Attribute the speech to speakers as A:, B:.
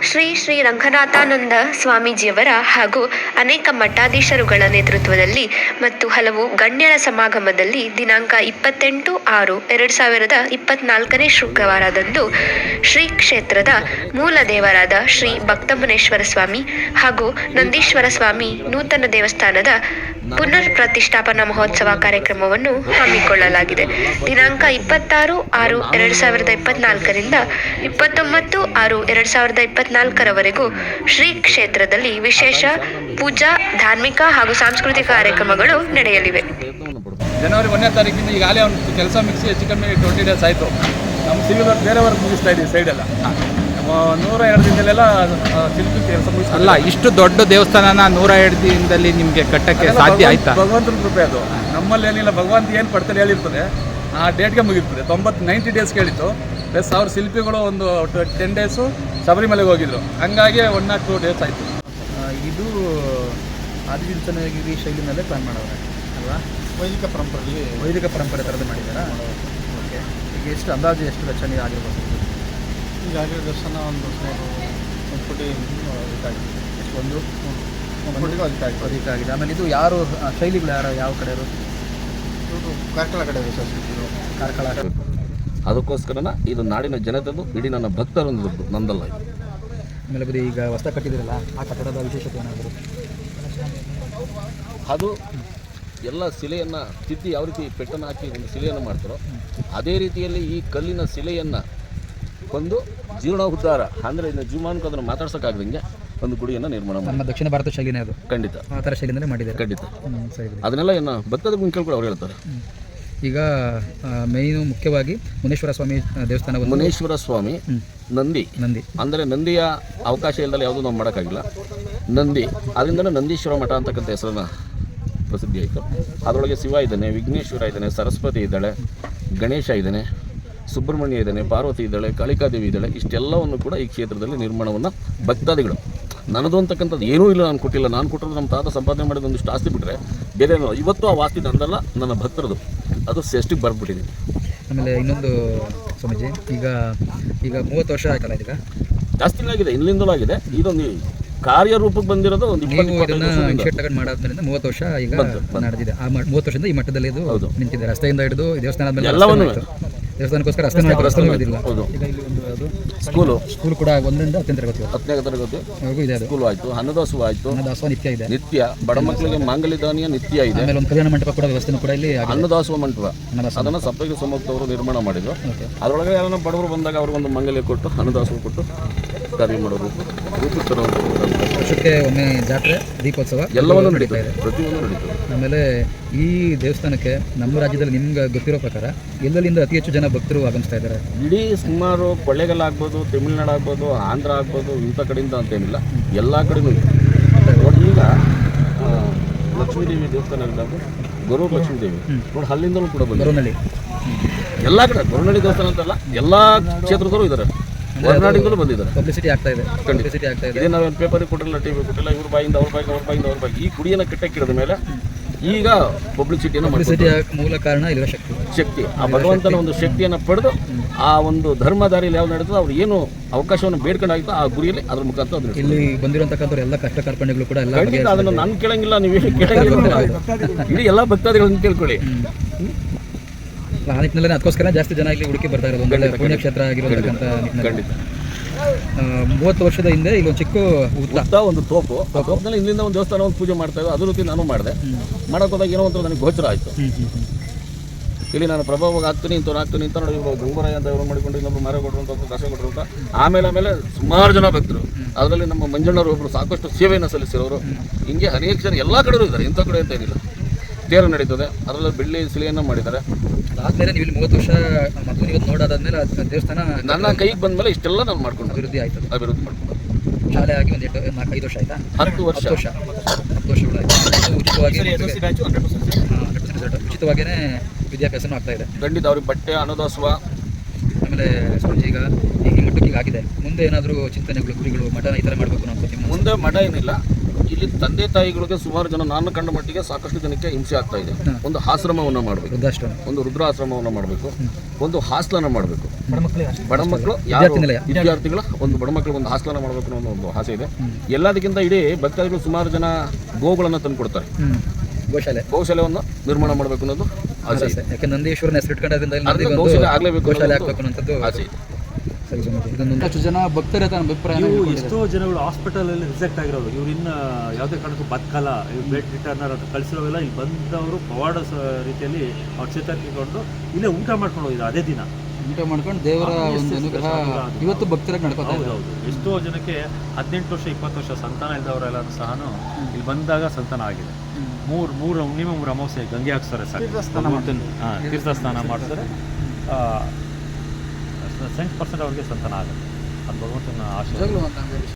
A: ಶ್ರೀ ಶ್ರೀ ರಂಗನಾಥಾನಂದ ಸ್ವಾಮೀಜಿಯವರ ಹಾಗೂ ಅನೇಕ ಮಠಾಧೀಶರುಗಳ ನೇತೃತ್ವದಲ್ಲಿ ಮತ್ತು ಹಲವು ಗಣ್ಯರ ಸಮಾಗಮದಲ್ಲಿ ದಿನಾಂಕ 28/6/2024 ಶುಕ್ರವಾರದಂದು ಶ್ರೀ ಕ್ಷೇತ್ರದ ಮೂಲ ದೇವರಾದ ಶ್ರೀ ಭಕ್ತಮುನೇಶ್ವರ ಸ್ವಾಮಿ ಹಾಗೂ ನಂದೀಶ್ವರ ಸ್ವಾಮಿ ನೂತನ ದೇವಸ್ಥಾನದ ಪುನರ್ ಪ್ರತಿಷ್ಠಾಪನಾ ಮಹೋತ್ಸವ ಕಾರ್ಯಕ್ರಮವನ್ನು ಹಮ್ಮಿಕೊಳ್ಳಲಾಗಿದೆ. ದಿನಾಂಕ 26/6/2024 29/6/2024 ಶ್ರೀ ಕ್ಷೇತ್ರದಲ್ಲಿ ವಿಶೇಷ ಪೂಜಾ, ಧಾರ್ಮಿಕ ಹಾಗೂ ಸಾಂಸ್ಕೃತಿಕ ಕಾರ್ಯಕ್ರಮಗಳು ನಡೆಯಲಿವೆ.
B: ಜನವರಿ 1ನೇ ತಾರೀಕಿಂದ ಈಗಾಗಲೇ ಒಂದು ಕೆಲಸ ಮುಗಿಸಿ ಹೆಚ್ಚು ಕಮ್ಮಿ 20 ಡೇಸ್ ಆಯಿತು. ನಮ್ಮ ಸಿವಿಲ್ ವರ್ಕ್ ಬೇರೆ ವರ್ಕ್ ಮುಗಿಸ್ತಾ ಇದ್ದೀವಿ ಸೈಡೆಲ್ಲ. 102 ದಿನದಲ್ಲೆಲ್ಲ ಶಿಲ್ಪಿ ಕೆಲಸ ಮುಗಿಸ್
C: ಅಲ್ಲ, ಇಷ್ಟು ದೊಡ್ಡ ದೇವಸ್ಥಾನನ 102 ದಿನದಲ್ಲಿ ನಿಮಗೆ ಕಟ್ಟಕ್ಕೆ ಸಾಧ್ಯ ಆಯ್ತಾ?
B: ಭಗವಂತನ ಕೃಪೆ ಅದು. ನಮ್ಮಲ್ಲಿ ಏನಿಲ್ಲ, ಭಗವಂತ ಏನು ಪಡ್ತಾರೆ ಹೇಳಿರ್ತದೆ ಆ ಡೇಟ್ಗೆ ಮುಗಿರ್ತದೆ. 90 ಡೇಸ್ ಕೇಳಿತ್ತು. ಪ್ಲಸ್ ಅವ್ರ ಶಿಲ್ಪಿಗಳು ಒಂದು 10 ಡೇಸು ಶಬರಿಮಲೆಗೆ ಹೋಗಿದ್ರು. ಹಂಗಾಗಿ 102 ಡೇಸ್ ಆಯಿತು.
C: ಇದು ಆದಿಚುಂಚನಗಿರಿ ಶೈಲಿನಲ್ಲೇ ಪ್ಲಾನ್ ಮಾಡೋರೆ ಅಲ್ವಾ? ವೈದಿಕ ಪರಂಪರೆ ಥರದ್ದು ಮಾಡಿದ್ದಾರಾ? ಓಕೆ. ಈಗ ಎಷ್ಟು ಅಂದಾಜು ಎಷ್ಟು ವೆಚ್ಚ ನೀವು ಆಗಿರ್ಬೋದು?
B: ಈಗ ಆಗಿರೋ ದರ್ಶನ ಒಂದು ಕೋಟಿ ಇದಾಗಿದೆ.
C: ಎಷ್ಟು? ಒಂದು
B: ಕೋಟಿಗೂ
C: ಅಧಿಕ ಆಗಿದೆ. ಆಮೇಲೆ ಇದು ಯಾರು ಶೈಲಿಗಳು ಯಾವ ಕಡೆಯವರು?
B: ಕಾರ್ಕಳ ಕಡೆ ಶಿಲ್ಪಿಗಳು.
C: ಕಾರ್ಕಳ.
D: ಅದಕ್ಕೋಸ್ಕರನ ಇದು ನಾಡಿನ ಜನತೆದು, ಇಡೀ ನನ್ನ ಭಕ್ತರೊಂದು ನಂದಲ್ಲ.
C: ಆಮೇಲೆ ಬರೀ ಈಗ ಹೊಸ ಕಟ್ಟಿದ್ದೀರಲ್ಲ, ಆ ಕಟ್ಟಡದ ವಿಶೇಷತೆ ಏನಾದರೂ?
D: ಅದು ಎಲ್ಲ ಶಿಲೆಯನ್ನು ತಿದ್ದಿ ಯಾವ ರೀತಿ ಪೆಟ್ಟನ್ನು ಹಾಕಿ ಒಂದು ಶಿಲೆಯನ್ನು ಮಾಡ್ತಾರೋ ಅದೇ ರೀತಿಯಲ್ಲಿ ಈ ಕಲ್ಲಿನ ಶಿಲೆಯನ್ನು ಒಂದು ಜೀರ್ಣೋದ್ಧಾರ ಅಂದರೆ ಇನ್ನು ಜೀವಮಾನಕ್ಕೆ ಅದನ್ನು ಮಾತಾಡ್ಸೋಕ್ಕಾಗದಂಗೆ ಒಂದು ಗುಡಿಯನ್ನು ನಿರ್ಮಾಣ ಮಾಡಿ.
C: ನಮ್ಮ ದಕ್ಷಿಣ ಭಾರತ ಶೈಲಿನೇ ಅದು.
D: ಖಂಡಿತ
C: ಆ ಥರ ಶೈಲಿಯಿಂದಲೇ ಮಾಡಿದ್ದಾರೆ.
D: ಖಂಡಿತ.
C: ಸರಿ.
D: ಅದನ್ನೆಲ್ಲ ಏನು ಭಕ್ತದ ಕೇಳ್ಕೊಂಡು ಅವ್ರು ಹೇಳ್ತಾರೆ.
C: ಈಗ ಮೇಯ್ನು ಮುಖ್ಯವಾಗಿ ಮುನೇಶ್ವರ ಸ್ವಾಮಿ ದೇವಸ್ಥಾನ.
D: ಮುನೇಶ್ವರ ಸ್ವಾಮಿ ನಂದಿ ಅಂದರೆ ನಂದಿಯ ಅವಕಾಶ ಇಲ್ಲದೆ ಯಾವುದೂ ನಾವು ಮಾಡೋಕ್ಕಾಗಿಲ್ಲ. ನಂದಿ ಅದರಿಂದಲೇ ನಂದೀಶ್ವರ ಮಠ ಅಂತಕ್ಕಂಥ ಹೆಸರನ್ನ ಪ್ರಸಿದ್ಧಿ ಆಯಿತು. ಅದರೊಳಗೆ ಶಿವ ಇದ್ದಾನೆ, ವಿಘ್ನೇಶ್ವರ ಇದ್ದಾನೆ, ಸರಸ್ವತಿ ಇದ್ದಾಳೆ, ಗಣೇಶ ಇದ್ದಾನೆ, ಸುಬ್ರಹ್ಮಣ್ಯ ಇದ್ದಾನೆ, ಪಾರ್ವತಿ ಇದ್ದಾಳೆ, ಕಾಳಿಕಾದೇವಿ ಇದ್ದಾಳೆ. ಇಷ್ಟೆಲ್ಲವನ್ನು ಕೂಡ ಈ ಕ್ಷೇತ್ರದಲ್ಲಿ ನಿರ್ಮಾಣವನ್ನು ಭಕ್ತಾದಿಗಳು, ನನ್ನದು ಅಂತಕ್ಕಂಥದ್ದು ಏನೂ ಇಲ್ಲ, ನಾನು ಕೊಟ್ಟಿಲ್ಲ. ನಾನು ಕೊಟ್ಟರು ನಮ್ಮ ತಾತ ಸಂಪಾದನೆ ಮಾಡಿದ ಒಂದಿಷ್ಟು ಆಸ್ತಿ ಬಿಟ್ಟರೆ ಬೇರೆ ಇವತ್ತು ಆ ವಾಸ್ತಿ ನಂದಲ್ಲ, ನನ್ನ ಭಕ್ತರದು. ಅದು ಶ್ರೇಷ್ಠಕ್ಕೆ ಬರ್ಬಿಟ್ಟಿದ್ದೀನಿ.
C: ಆಮೇಲೆ ಇನ್ನೊಂದು ಸ್ವಾಮೀಜಿ, ಈಗ 30 ವರ್ಷ ಆಯ್ತಲ್ಲ, ಈಗ
D: ಜಾಸ್ತಿ ಆಗಿದೆ, ಇಲ್ಲಿಂದಲೂ ಆಗಿದೆ. ಇದೊಂದು ಕಾರ್ಯರೂಪಕ್ಕೆ ಬಂದಿರೋದು ಒಂದು 20
C: ಮಾಡಾದ್ಮೇಲೆ 30 ವರ್ಷ ಈಗ ನಡೆದಿದೆ. ಆ 30 ವರ್ಷದಿಂದ ಈ ಮಟ್ಟದಲ್ಲಿ ಇದು ನಿಂತಿದೆ. ರಸ್ತೆಯಿಂದ ಹಿಡಿದು ದೇವಸ್ಥಾನದ
D: ಎಲ್ಲವನ್ನು
C: ದೇವಸ್ಥಾನಕ್ಕೋಸ್ಕರ ರಸ್ತೆ ಮಾಡಿಲ್ಲ. ಈಗ ಇಲ್ಲಿ ಒಂದು ಅದು ಸ್ಕೂಲ್ ಕೂಡ 1ರಿಂದ 10ನೇ ತರಗತಿ ಇದೆ.
D: ಸ್ಕೂಲ್ ಆಯಿತು, ಅನ್ನದಾಸೋಹ ಆಯಿತು,
C: ನಿತ್ಯ ಇದೆ.
D: ನಿತ್ಯ ಬಡ ಮಕ್ಕಳಿಗೆ ಮಾಂಗಲ್ಯ ದಾನಿಯ ನಿತ್ಯ ಇದೆ.
C: ಆಮೇಲೆ ಒಂದು ಕಲ್ಯಾಣ ಮಂಟಪ ಕೂಡ ವ್ಯವಸ್ಥೆ ಕೂಡ ಇಲ್ಲಿ
D: ಅನ್ನದಾಸೋಹ ಮಂಟಪ, ಅದನ್ನು ಸಪ್ತಗಿರಿ ಸಮಾಜದವರು ನಿರ್ಮಾಣ ಮಾಡಿದ್ರು. ಅದರೊಳಗೆ ಯಾರನ್ನ ಬಡವರು ಬಂದಾಗ ಅವ್ರಿಗೊಂದು ಮಾಂಗಲ್ಯ ಕೊಟ್ಟು ಅನ್ನದಾಸೋಹ ಕೊಟ್ಟು ಕಾರ್ಯ ಮಾಡೋರು.
C: ವರ್ಷಕ್ಕೆ ಒಮ್ಮೆ ಜಾತ್ರೆ, ದೀಪೋತ್ಸವ
D: ಎಲ್ಲವನ್ನೂ ನಡೀತಾ ಇದೆ, ಪ್ರತಿಯೊಂದು ನಡೀತದೆ.
C: ಆಮೇಲೆ ಈ ದೇವಸ್ಥಾನಕ್ಕೆ ನಮ್ಮ ರಾಜ್ಯದಲ್ಲಿ ನಿಮ್ಗೆ ಗೊತ್ತಿರೋ ಪ್ರಕಾರ ಎಲ್ಲೆಲ್ಲಿಂದ ಅತಿ ಹೆಚ್ಚು ಜನ ಭಕ್ತರು ಆಗಮಿಸ್ತಾ ಇದ್ದಾರೆ?
D: ಇಡೀ ಸುಮಾರು ಕೊಳ್ಳೇಗಾಲ ಆಗ್ಬೋದು, ತಮಿಳ್ನಾಡು ಆಗ್ಬೋದು, ಆಂಧ್ರ ಆಗ್ಬೋದು, ಇಂಥ ಕಡೆಯಿಂದ ಅಂತೇನಿಲ್ಲ, ಎಲ್ಲ ಕಡೆನೂ ಇದೆ. ಈಗ ಲಕ್ಷ್ಮೀದೇವಿ ದೇವಸ್ಥಾನ ಇದ್ದಾವೆ, ಗೊರೂರು ಲಕ್ಷ್ಮೀದೇವಿ ನೋಡಿ, ಅಲ್ಲಿಂದಲೂ ಕೂಡ ಬಂದು
C: ಗೊರವನಹಳ್ಳಿ
D: ಎಲ್ಲ ಕಡೆ ಗೊರವನಹಳ್ಳಿ ದೇವಸ್ಥಾನ ಅಂತಲ್ಲ, ಎಲ್ಲ ಕ್ಷೇತ್ರದವರು ಇದ್ದಾರೆ, ಹೊರನಾಡಿಂದಲೂ ಬಂದಿದ್ದಾರೆ.
C: ಪಬ್ಲಿಸಿಟಿ ಆಗ್ತಾ ಇದೆ.
D: ಇದೇ ನಾವೇನು ಪೇಪರಿಗೆ ಕೊಟ್ಟಿಲ್ಲ, ಟಿವಿ ಕೊಟ್ಟಿಲ್ಲ, ಇವ್ರ ಬಾಯಿಂದ ಅವ್ರ ಬಾಯಿಂದ ಈ ಗುಡಿಯನ್ನು ಕಟ್ಟಕ್ಕಿಡಿದ ಮೇಲೆ ಈಗ ಪಬ್ಲಿಸಿಟಿಯನ್ನು
C: ಮೂಲ ಕಾರಣ ಇರುವ
D: ಶಕ್ತಿ, ಆ ಭಗವಂತನ ಒಂದು ಶಕ್ತಿಯನ್ನು ಪಡೆದು ಆ ಒಂದು ಧರ್ಮ ದಾರಿಯಲ್ಲಿ ಯಾವ್ದು ನಡೀತದೆ ಅವ್ರು ಏನು ಅವಕಾಶವನ್ನು ಬೇಡ್ಕೊಂಡಾಗಿತ್ತು ಆ ಗುರಿಯಲ್ಲಿ ಅದ್ರ ಮುಖಾಂತರ ಅದನ್ನು
C: ಇಲ್ಲಿ ಬಂದಿರುವಂತಕ್ಕಂಥ ಎಲ್ಲ ಕಷ್ಟ ಕಾರ್ಪಣ್ಯಗಳು ಕೂಡ ಎಲ್ಲ
D: ಅದನ್ನು ನಾನು ಕೇಳಂಗಿಲ್ಲ, ನೀವು ಕೇಳಂಗಿಲ್ಲ, ಇಡೀ ಎಲ್ಲ ಭಕ್ತಾದಿಗಳನ್ನು ಕೇಳ್ಕೊಳ್ಳಿ.
C: ಆ ನಿಟ್ಟಿನಲ್ಲಿ ಅದಕ್ಕೋಸ್ಕರ ಜಾಸ್ತಿ ಜನ ಇಲ್ಲಿ ಹುಡುಕಿ ಬರ್ತಾ ಇರೋದು. ಒಂದು ಪುಣ್ಯಕ್ಷೇತ್ರ ಆಗಿರೋದಕ್ಕಂತ
D: ಖಂಡಿತ.
C: 30 ವರ್ಷದ ಹಿಂದೆ ಇಲ್ಲೊಂದು ಚಿಕ್ಕ
D: ಒಂದು ತೋಪಲ್ಲಿ ಇಲ್ಲಿಂದ ಒಂದು ದೇವಸ್ಥಾನ ಒಂದು ಪೂಜೆ ಮಾಡ್ತಾ ಇದ್ದು, ಅದ್ರ ರೀತಿ ನಾನು ಮಾಡಿದೆ. ಮಾಡೋಕೆ ಹೋದಾಗ ಏನೋ ಒಂಥರ ನನಗೆ ಗೋಚರ ಆಯಿತು. ಇಲ್ಲಿ ನಾನು ಪ್ರಭಾವವಾಗಿ ಆಗ್ತೀನಿ ಇಂಥ ನೋಡಿ ಇವರು ಗಂಗೂರಾಯ ಅಂತ ಇವರು ಮಾಡಿಕೊಂಡು ಇನ್ನೊಬ್ರು ಮಾರ ಕೊಟ್ಟರು ಅಂತ ದಶ ಕೊಟ್ಟರು ಅಂತ ಆಮೇಲೆ ಸುಮಾರು ಜನ ಭಕ್ತರು, ಅದರಲ್ಲಿ ನಮ್ಮ ಮಂಜಣ್ಣವರು ಒಬ್ಬರು ಸಾಕಷ್ಟು ಸೇವೆಯನ್ನು ಸಲ್ಲಿಸಿರೋರು. ಹಿಂಗೆ ಅನೇಕ ಜನ ಎಲ್ಲ ಕಡೆಯೂ ಇದ್ದಾರೆ, ಇಂಥ ಕಡೆ ಅಂತ ಏನಿಲ್ಲ. ತೇರು ನಡೀತದೆ, ಅದರಲ್ಲಿ ಬೆಳ್ಳಿ ಶಿಲೆಯನ್ನು ಮಾಡಿದ್ದಾರೆ.
C: ಆದ್ಮೇಲೆ ನೀವು 30 ವರ್ಷ ಮೊದಲು ನೀವು ನೋಡೋದಾದ್ಮೇಲೆ ದೇವಸ್ಥಾನ
D: ನನ್ನ ಕೈಗೆ ಬಂದ ಮೇಲೆ ಇಷ್ಟೆಲ್ಲ ನಾನು ಮಾಡ್ಕೊಂಡು
C: ಅಭಿವೃದ್ಧಿ
D: ಮಾಡ್ಕೊಂಡು
C: ಶಾಲೆ ಆಗಿ ಒಂದು 4-5 ವರ್ಷ ಆಯ್ತಾ?
D: 10
C: ವರ್ಷಗಳಾಯ್ತು. ಉಚಿತವಾಗಿಯೇ ವಿದ್ಯಾಭ್ಯಾಸನೂ ಆಗ್ತಾ ಇದೆ.
D: ಖಂಡಿತ. ಅವ್ರಿಗೆ ಬಟ್ಟೆ, ಅನ್ನದಾಸೋಹ.
C: ಆಮೇಲೆ ಈಗ ಈ ಮಟ್ಟಕ್ಕೆ ಆಗಿದೆ, ಮುಂದೆ ಏನಾದರೂ ಚಿಂತನೆಗಳು, ಗುರಿಗಳು, ಮಠ ಈ ಥರ ಮಾಡಬೇಕು ಅನ್ಕೋತೀವಿ?
D: ಮುಂದೆ ಮಠ ಏನಿಲ್ಲ, ಇಲ್ಲಿ ತಂದೆ ತಾಯಿಗಳಿಗೆ ಸುಮಾರು ಜನ ನಾನು ಕಂಡ ಮಟ್ಟಿಗೆ ಸಾಕಷ್ಟು ಜನಕ್ಕೆ ಹಿಂಸೆ ಆಗ್ತಾ ಇದೆ. ಒಂದು ಆಶ್ರಮವನ್ನು ಮಾಡಬೇಕು, ಒಂದು ವೃದ್ಧಾಶ್ರಮವನ್ನು ಮಾಡಬೇಕು, ಒಂದು ಹಾಸ್ಟೆಲನ್ನು ಮಾಡಬೇಕು. ಬಡ ಮಕ್ಕಳು ವಿದ್ಯಾರ್ಥಿಗಳ ಒಂದು ಬಡ ಮಕ್ಕಳು ಒಂದು ಹಾಸ್ಟೆಲನ್ನು ಮಾಡಬೇಕು ಅನ್ನೋ ಒಂದು ಆಸೆ ಇದೆ. ಎಲ್ಲದಕ್ಕಿಂತ ಇಡೀ ಭಕ್ತಾದಿಗಳು ಸುಮಾರು ಜನ ಗೋಗಳನ್ನು ತಂದು ಕೊಡ್ತಾರೆ. ಗೋಶಾಲೆಯನ್ನು ನಿರ್ಮಾಣ ಮಾಡಬೇಕು ಅನ್ನೋದು ಆಸೆ ಇದೆ.
C: ಯಾಕೆ ನಂದೀಶ್ವರನ ಹೆಸರು ಇಟ್ಕೊಂಡ್ರಿಂದ
D: ಗೋಶಾಲೆ ಆಗಲೇಬೇಕು
C: ಅನ್ನೋದು
D: ಆಸೆ ಇದೆ.
C: ಅಷ್ಟು ಜನ ಭಕ್ತರ ಅಭಿಪ್ರಾಯ
E: ಎಷ್ಟೋ ಜನಗಳು ಹಾಸ್ಪಿಟಲಲ್ಲಿ ರಿಜೆಕ್ಟ್ ಆಗಿರೋದು, ಇವ್ರು ಇನ್ನು ಯಾವುದೇ ಕಾರಣಕ್ಕೂ ಬದುಕಲ್ಲ, ಇವ್ರು ಬ್ಲಡ್ ರಿಟರ್ನರ್ ಅಂತ ಕಳಿಸಿರೋವೆಲ್ಲ ಇಲ್ಲಿ ಬಂದವರು ಪವಾಡ ರೀತಿಯಲ್ಲಿ ಅವ್ರು ಚೇತರಿಸಿಕೊಂಡು ಇಲ್ಲೇ ಊಟ ಮಾಡ್ಕೊಂಡು ಹೋಗಿದ್ರು. ಅದೇ ದಿನ
C: ಊಟ ಮಾಡ್ಕೊಂಡು ದೇವರ ಒಂದು ಅನುಗ್ರಹ ಇವತ್ತು ಭಕ್ತರಾಗಿ ನಡ್ಕೋತಾರೆ.
E: ಹೌದು, ಎಷ್ಟೋ ಜನಕ್ಕೆ 18 ವರ್ಷ 20 ವರ್ಷ ಸಂತಾನ ಇದ್ದವರೆಲ್ಲರೂ ಸಹ ಇಲ್ಲಿ ಬಂದಾಗ ಸಂತಾನ ಆಗಿದೆ. ಮಿನಿಮಮ್ 3 ಅಮಾವಾಸ್ಯೆ ಗಂಗೆ ಹಾಕ್ತಾರೆ ಸರ್, ತೀರ್ಥ ಸ್ನಾನ ಮಾಡ್ತಾರೆ. 70% ಅವ್ರಿಗೆ ಸಂತಾನ ಆಗುತ್ತೆ. ಅದು ಭಗವಂತನ ಆಶೀರ್ವಾದ.